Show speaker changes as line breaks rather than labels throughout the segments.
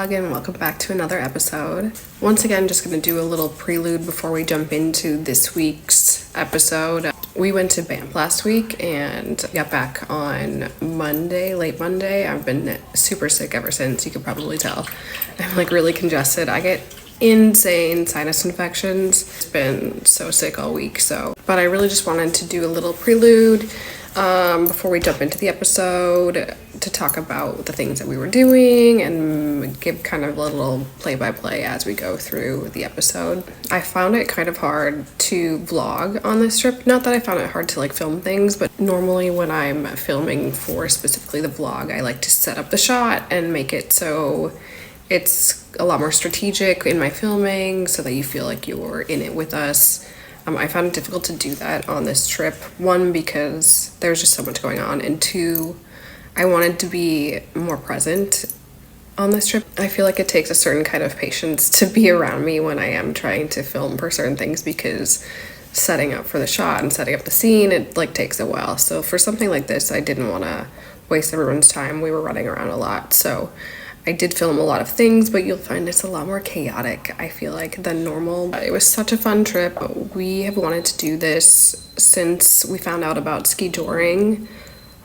vlog, and welcome back to another episode. Once again, just going to do a little prelude before we jump into this week's episode. We went to Banff last week and got back on Monday, late Monday. I've been super sick ever since, you could probably tell. I'm like really congested. I get insane sinus infections. It's been so sick all week, but I really just wanted to do a little prelude before we jump into the episode to talk about the things that we were doing and give kind of a little play-by-play as we go through the episode. I found it kind of hard to vlog on this trip. Not that I found it hard to like film things, but normally when I'm filming for specifically the vlog, I like to set up the shot and make it so it's a lot more strategic in my filming so that you feel like you're in it with us. I found it difficult to do that on this trip. One, because there's just so much going on, and two, I wanted to be more present on this trip. I feel like it takes a certain kind of patience to be around me when I am trying to film for certain things, because setting up for the shot and setting up the scene, it like takes a while. So for something like this, I didn't want to waste everyone's time. We were running around a lot, so I did film a lot of things, but you'll find it's a lot more chaotic, I feel like, than normal. It was such a fun trip. We have wanted to do this since we found out about Skijoring,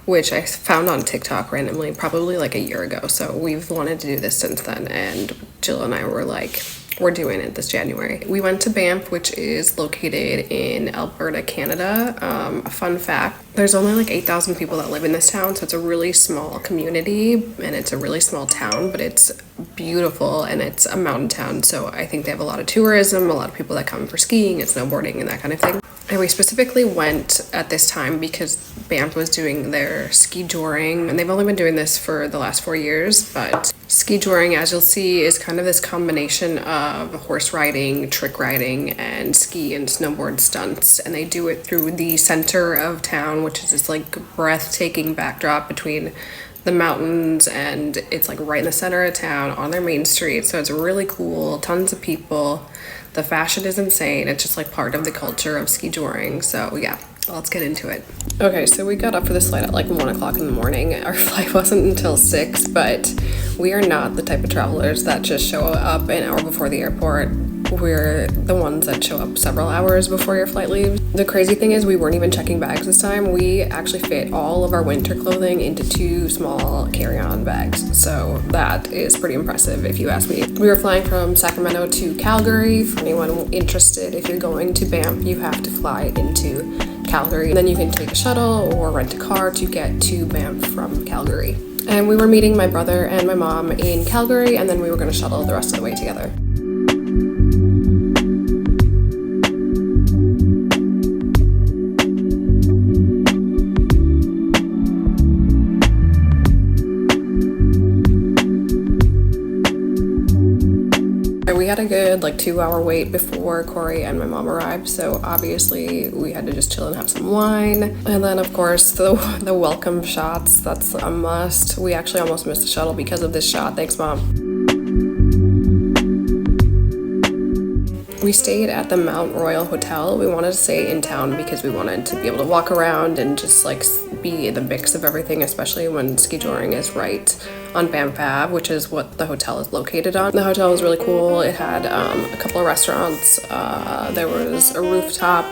which I found on TikTok randomly, probably like a year ago. So we've wanted to do this since then, and Jill and I were like, we're doing it this January. We went to Banff, which is located in Alberta, Canada. A fun fact, there's only like 8,000 people that live in this town, so it's a really small community and it's a really small town, but it's beautiful and it's a mountain town. So I think they have a lot of tourism, a lot of people that come for skiing and snowboarding and that kind of thing. And we specifically went at this time because Banff was doing their Skijoring, and they've only been doing this for the last 4 years, but Skijoring, as you'll see, is kind of this combination of horse riding, trick riding, and ski and snowboard stunts. And they do it through the center of town, which is this like breathtaking backdrop between the mountains, and it's like right in the center of town on their main street. So it's really cool, tons of people. The fashion is insane. It's just like part of the culture of Skijoring. So yeah, let's get into it. Okay, so we got up for this flight at like 1 o'clock in the morning. Our flight wasn't until 6, but we are not the type of travelers that just show up an hour before the airport. We're the ones that show up several hours before your flight leaves. The crazy thing is we weren't even checking bags this time. We actually fit all of our winter clothing into 2 small carry-on bags. So that is pretty impressive if you ask me. We were flying from Sacramento to Calgary. For anyone interested, if you're going to Banff, you have to fly into Calgary. And then you can take a shuttle or rent a car to get to Banff from Calgary. And we were meeting my brother and my mom in Calgary, and then we were going to shuttle the rest of the way together. We had a good like 2-hour wait before Corey and my mom arrived, so obviously we had to just chill and have some wine. And then of course the welcome shots, that's a must. We actually almost missed the shuttle because of this shot. Thanks, Mom. We stayed at the Mount Royal Hotel. We wanted to stay in town because we wanted to be able to walk around and just like be in the mix of everything, especially when Skijoring is right on Banff Ave, which is what the hotel is located on. The hotel was really cool. It had a couple of restaurants. There was a rooftop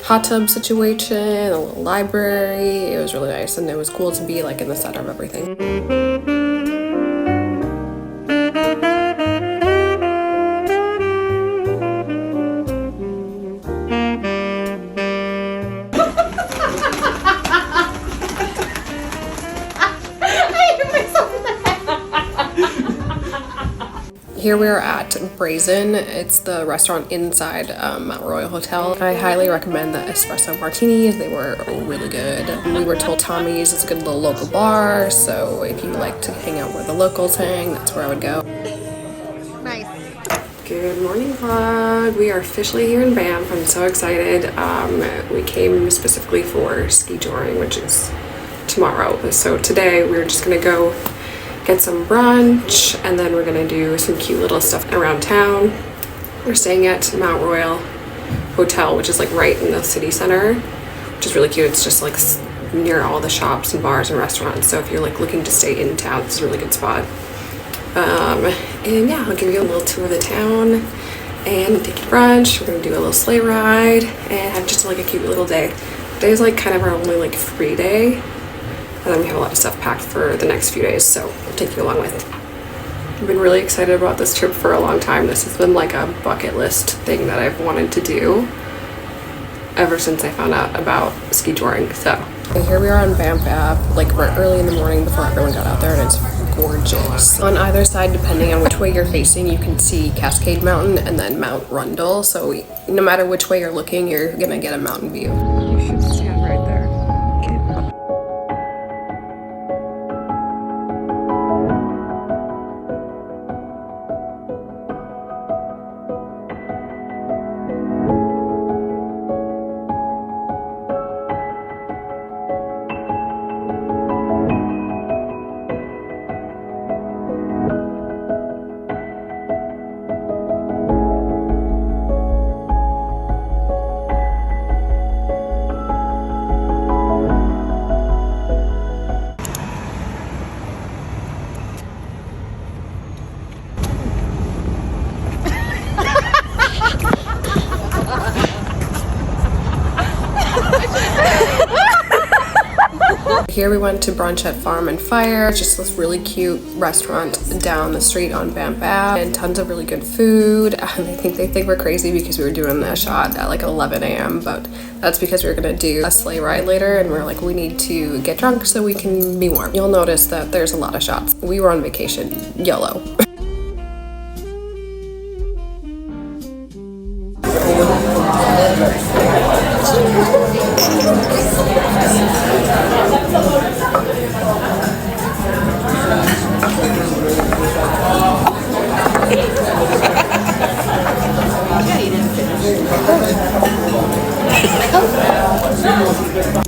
hot tub situation, a little library. It was really nice, and it was cool to be like in the center of everything. Here we are at Brazen. It's the restaurant inside Mount Royal Hotel. I highly recommend the espresso martinis. They were really good. We were told Tommy's is a good little local bar, so if you like to hang out where the locals hang, that's where I would go.
Nice.
Good morning, vlog. We are officially here in Banff. I'm so excited. We came specifically for Skijoring, which is tomorrow. So today we're just gonna go get some brunch, and then we're gonna do some cute little stuff around town. We're staying at Mount Royal Hotel, which is like right in the city center, which is really cute. It's just like near all the shops and bars and restaurants. So if you're like looking to stay in town, it's a really good spot. And yeah, I'll give you a little tour of the town and take you to brunch. We're gonna do a little sleigh ride and have just like a cute little day. Today's like kind of our only like free day, and then we have a lot of stuff packed for the next few days, so we'll take you along with it. I've been really excited about this trip for a long time. This has been like a bucket list thing that I've wanted to do ever since I found out about skijoring. So and here we are on Banff app, like we're early in the morning before everyone got out there, and it's gorgeous. On either side, depending on which way you're facing, you can see Cascade Mountain and then Mount Rundle. So no matter which way you're looking, you're gonna get a mountain view. You should stand right there. Here we went to brunch at Farm and Fire. It's just this really cute restaurant down the street on Banff Ave, and tons of really good food. And I think they think we're crazy because we were doing a shot at like 11 a.m. but that's because we were gonna do a sleigh ride later, and we're like, we need to get drunk so we can be warm. You'll notice that there's a lot of shots. We were on vacation, YOLO.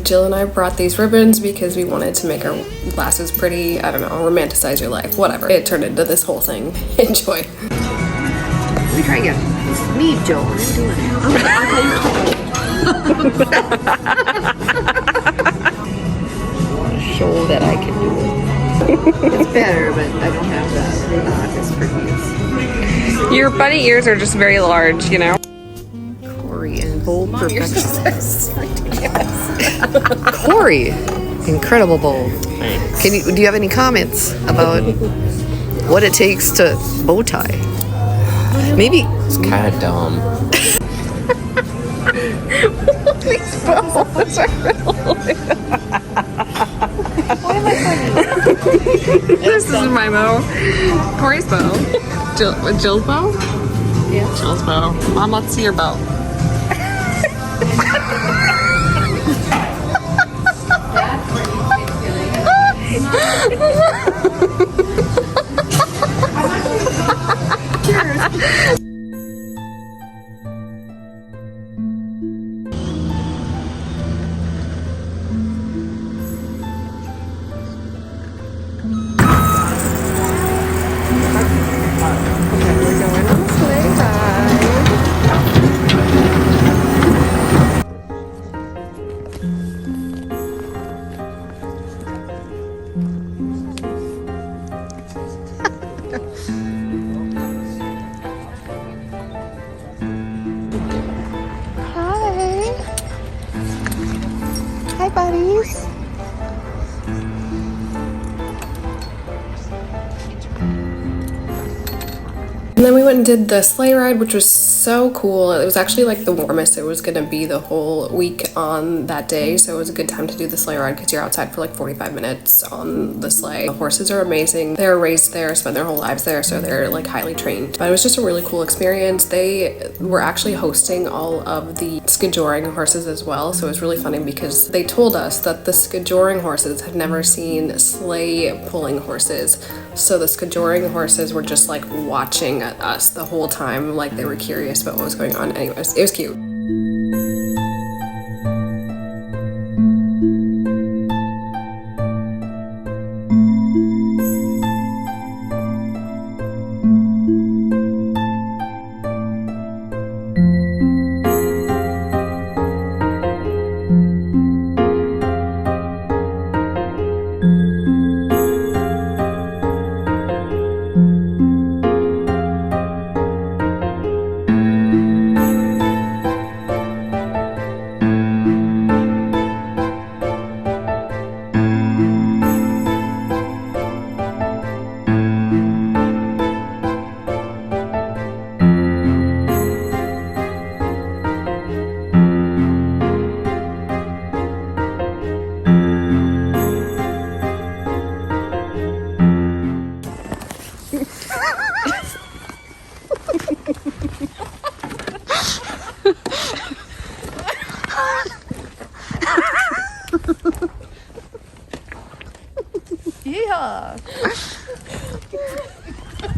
Jill and I brought these ribbons because we wanted to make our glasses pretty. I don't know, romanticize your life, whatever. It turned into this whole thing. Enjoy.
Let me try again. Me, Joe. I'm doing it.
Show that I can do it.
It's better, but I don't have the expertise.
Your bunny ears are just very large, you know?
Corey in bold perfection. Corey, incredible bold.
Thanks.
Do you have any comments about what it takes to bow tie? Maybe
It's kind of dumb.
These bows are really...
Why am I funny?
This is my bow. Corey's bow. Jill's bow?
Yeah.
Jill's bow. Mom, let's see your bow.
Hi, buddies.
And then we went and did the sleigh ride, which was so cool. It was actually like the warmest it was gonna be the whole week on that day, so it was a good time to do the sleigh ride because you're outside for like 45 minutes on the sleigh. The horses are amazing. They were raised there, spent their whole lives there, so they're like highly trained. But it was just a really cool experience. They were actually hosting all of the Skijoring horses as well, so it was really funny because they told us that the Skijoring horses had never seen sleigh pulling horses. So the Skijoring horses were just like watching us the whole time, like they were curious about what was going on. Anyways, it was cute.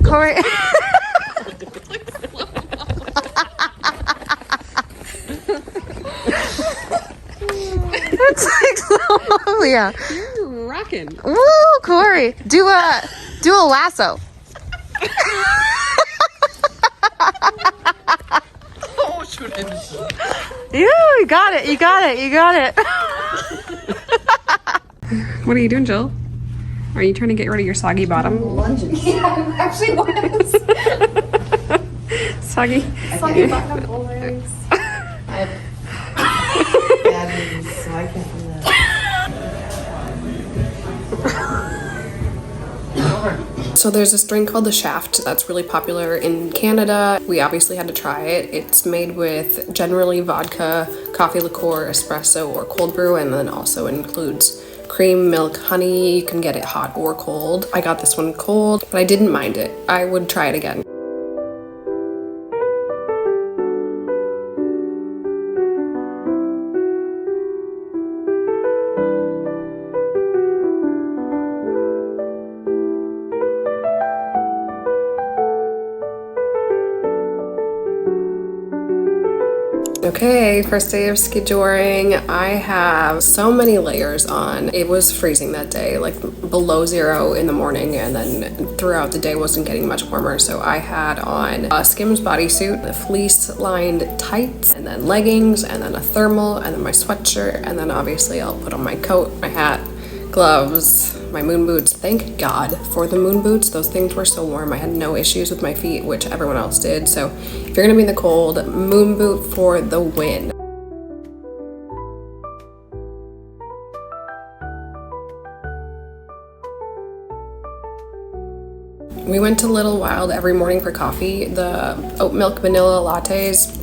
Corey. It's like slow. Yeah.
You're rocking.
Woo, Corey. Do a lasso.
Oh, shoot.
Yeah, you got it. You got it. You got it.
What are you doing, Jill? Are you trying to get rid of your soggy bottom?
Yeah, actually was.
Soggy
bottom always. Bad news, so I can't do that.
So there's this drink called the Shaft that's really popular in Canada. We obviously had to try it. It's made with generally vodka, coffee liqueur, espresso, or cold brew, and then also includes cream, milk, honey. You can get it hot or cold. I got this one cold, but I didn't mind it. I would try it again. Okay, first day of skijoring. I have so many layers on. It was freezing that day, like below 0 in the morning, and then throughout the day wasn't getting much warmer. So I had on a Skims bodysuit, the fleece-lined tights, and then leggings, and then a thermal, and then my sweatshirt, and then obviously I'll put on my coat, my hat, gloves, my moon boots. Thank God for the moon boots. Those things were so warm. I had no issues with my feet, which everyone else did. So if you're gonna be in the cold, moon boot for the win. We went to Little Wild every morning for coffee. The oat milk vanilla lattes.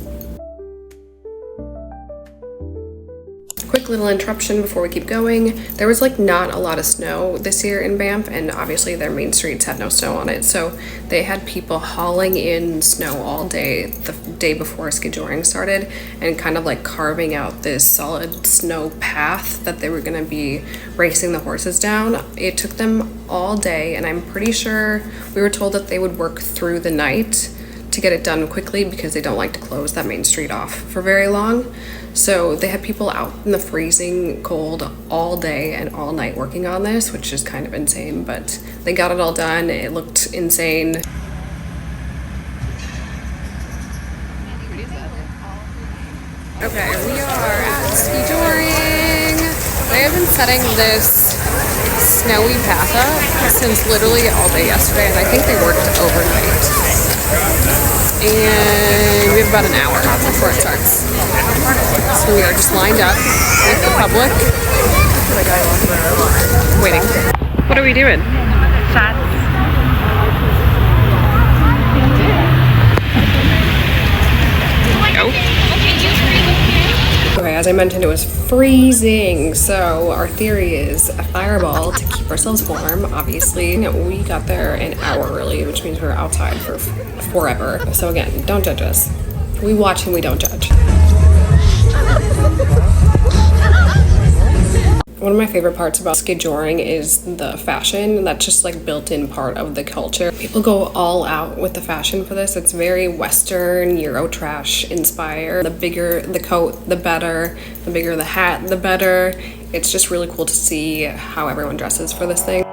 Quick little interruption before we keep going. There was like not a lot of snow this year in Banff, and obviously their main streets had no snow on it, so they had people hauling in snow all day the day before skijoring started and kind of like carving out this solid snow path that they were going to be racing the horses down. It took them all day, and I'm pretty sure we were told that they would work through the night to get it done quickly because they don't like to close that main street off for very long. So they had people out in the freezing cold all day and all night working on this, which is kind of insane, but they got it all done. It looked insane. Okay, we are at Skijoring. They have been setting this snowy path up since literally all day yesterday, and I think they worked overnight. And we have about an hour before it starts. So we are just lined up with the public, waiting. What are we doing?
Shots.
Go. Okay, as I mentioned, it was freezing, so our theory is a fireball to keep ourselves warm. Obviously, we got there an hour early, which means we were outside for forever. So again, don't judge us. We watch and we don't judge. One of my favorite parts about skijoring is the fashion. That's just like built-in part of the culture. People go all out with the fashion for this. It's very Western, Euro trash inspired. The bigger the coat, the better. The bigger the hat, the better. It's just really cool to see how everyone dresses for this thing.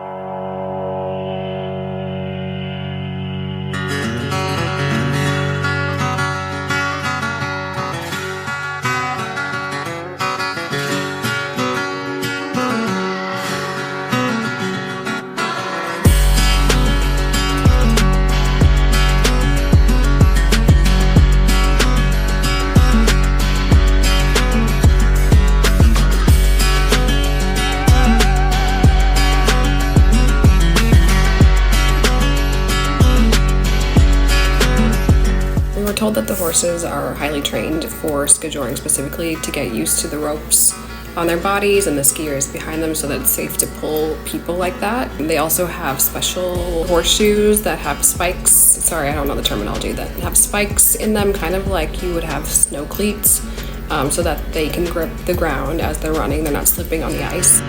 We're told that the horses are highly trained for skijoring specifically to get used to the ropes on their bodies and the skiers behind them so that it's safe to pull people like that. They also have special horseshoes that have spikes. Sorry, I don't know the terminology. That have spikes in them, kind of like you would have snow cleats, so that they can grip the ground as they're running. They're not slipping on the ice.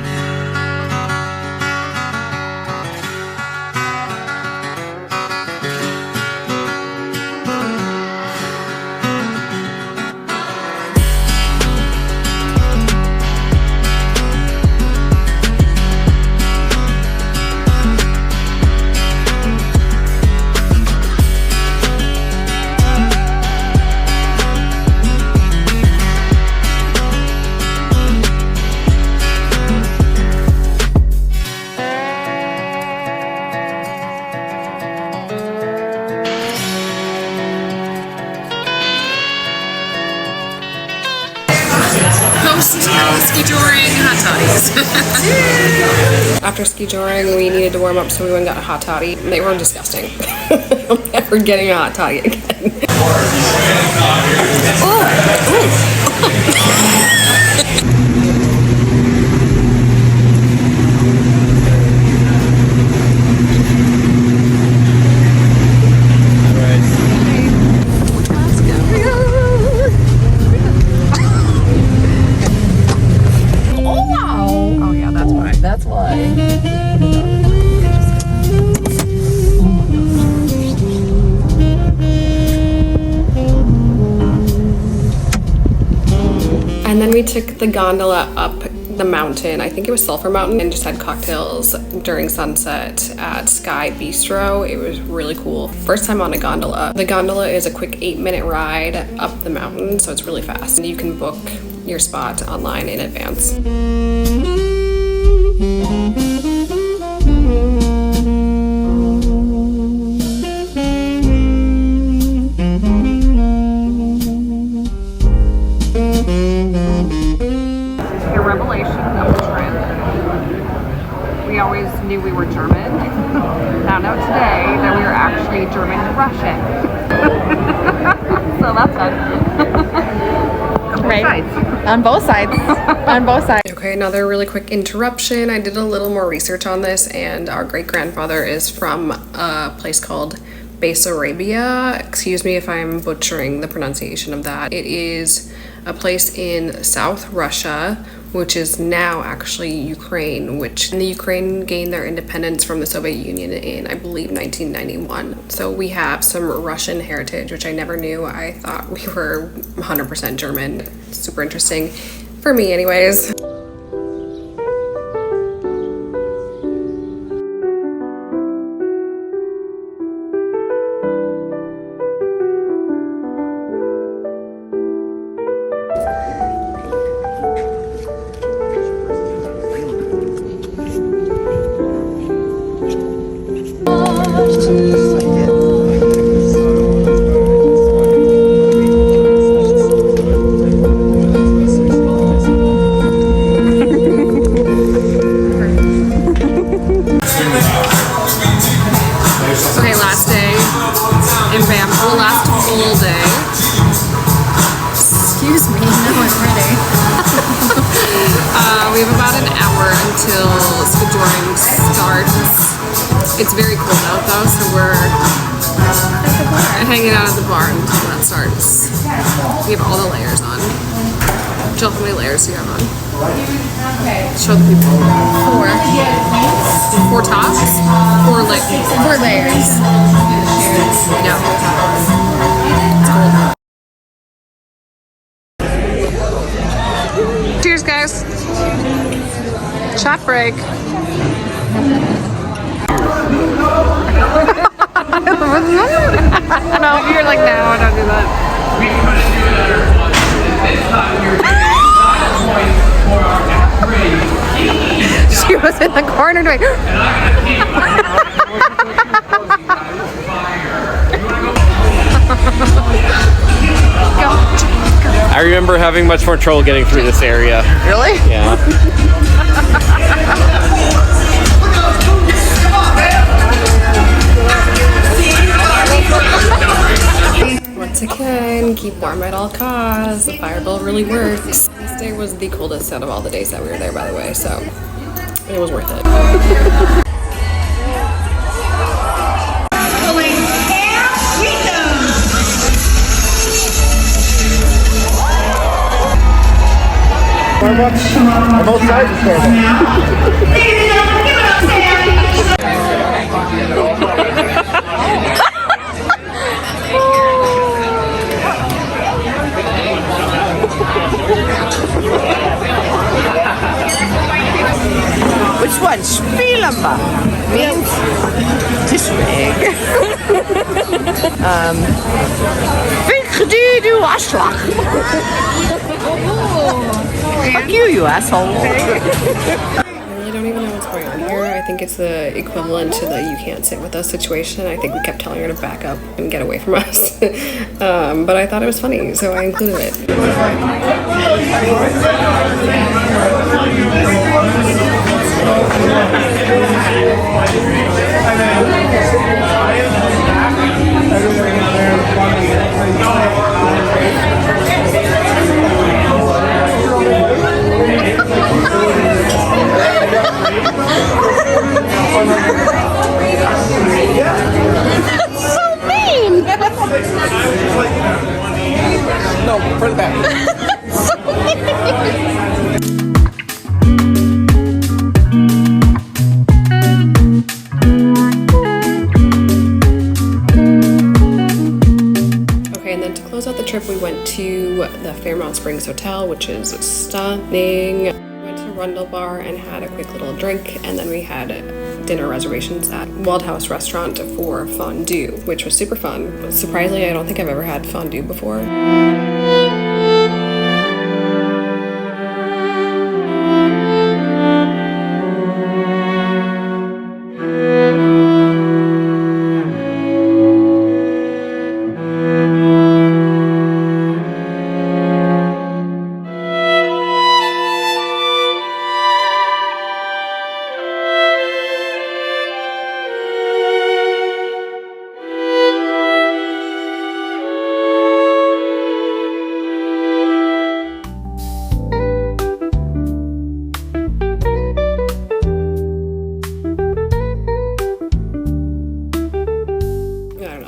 Skijoring hot toddies. After skijoring, we needed to warm up, so we went and got a hot toddy. They were disgusting. I'm never getting a hot toddy again.
That's why.
And then we took the gondola up the mountain. I think it was Sulphur Mountain, and just had cocktails during sunset at Sky Bistro. It was really cool. First time on a gondola. The gondola is a quick 8-minute ride up the mountain, so it's really fast. You can book your spot online in advance. We always knew we were German. Found out today that we were actually German Russian. So that's fun.
Right. On both sides. On both sides.
Okay, another really quick interruption. I did a little more research on this, and our great-grandfather is from a place called Bessarabia. Excuse me if I'm butchering the pronunciation of that. It is a place in South Russia, which is now actually Ukraine, and the Ukraine gained their independence from the Soviet Union in, I believe, 1991. So we have some Russian heritage, which I never knew. I thought we were 100% German. Super interesting, for me anyways. Okay, last day in Banff. The last full day.
Excuse me, now I'm ready.
We have about an hour until Skijoring starts. It's very cold out though, so we're hanging out at the bar until that starts. We have all the layers on. Jill, how many layers do you have on? Show the people. 4. 4 tops? 4 layers.
4 layers.
Yeah. It's cold. Cheers, guys. Shot break. No, you're like, no, don't do that. She was in the corner doing.
I remember having much more trouble getting through this area.
Really?
Yeah.
Once again, keep warm at all costs. The fire bill really works. This day was the coldest out of all the days that we were there, by the way, so it was worth it.
On both sides of
Which one? Spielamba means to swag. Fick du Arschloch. Fuck you, you asshole.
I really don't even know what's going on here. I think it's the equivalent to the "you can't sit with us" situation. I think we kept telling her to back up and get away from us. But I thought it was funny, so I included it.
No, put it back.
Okay, and then to close out the trip, we went to the Fairmount Springs Hotel, which is stunning. We went to Rundle Bar and had a quick little drink, and then we had dinner reservations at Waldhaus restaurant for fondue, which was super fun. Surprisingly, I don't think I've ever had fondue before.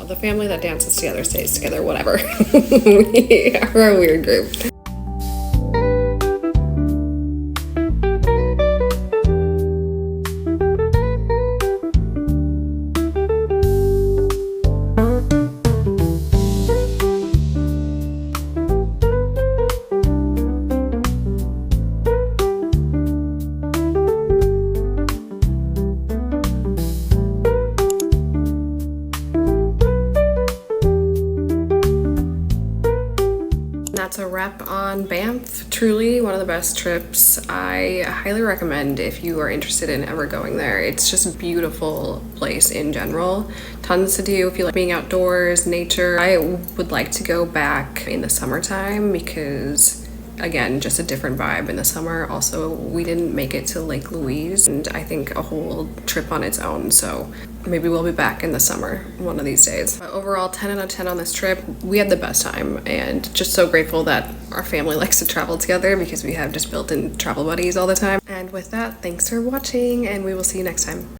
The family that dances together stays together, whatever. We're a weird group. That's a wrap on Banff. Truly one of the best trips. I highly recommend if you are interested in ever going there. It's just a beautiful place in general. Tons to do if you like being outdoors, nature. I would like to go back in the summertime because, again, just a different vibe in the summer. Also, we didn't make it to Lake Louise, and I think a whole trip on its own, so maybe we'll be back in the summer one of these days. But overall, 10 out of 10 on this trip. We had the best time, and just so grateful that our family likes to travel together because we have just built-in travel buddies all the time. And with that, thanks for watching, and we will see you next time.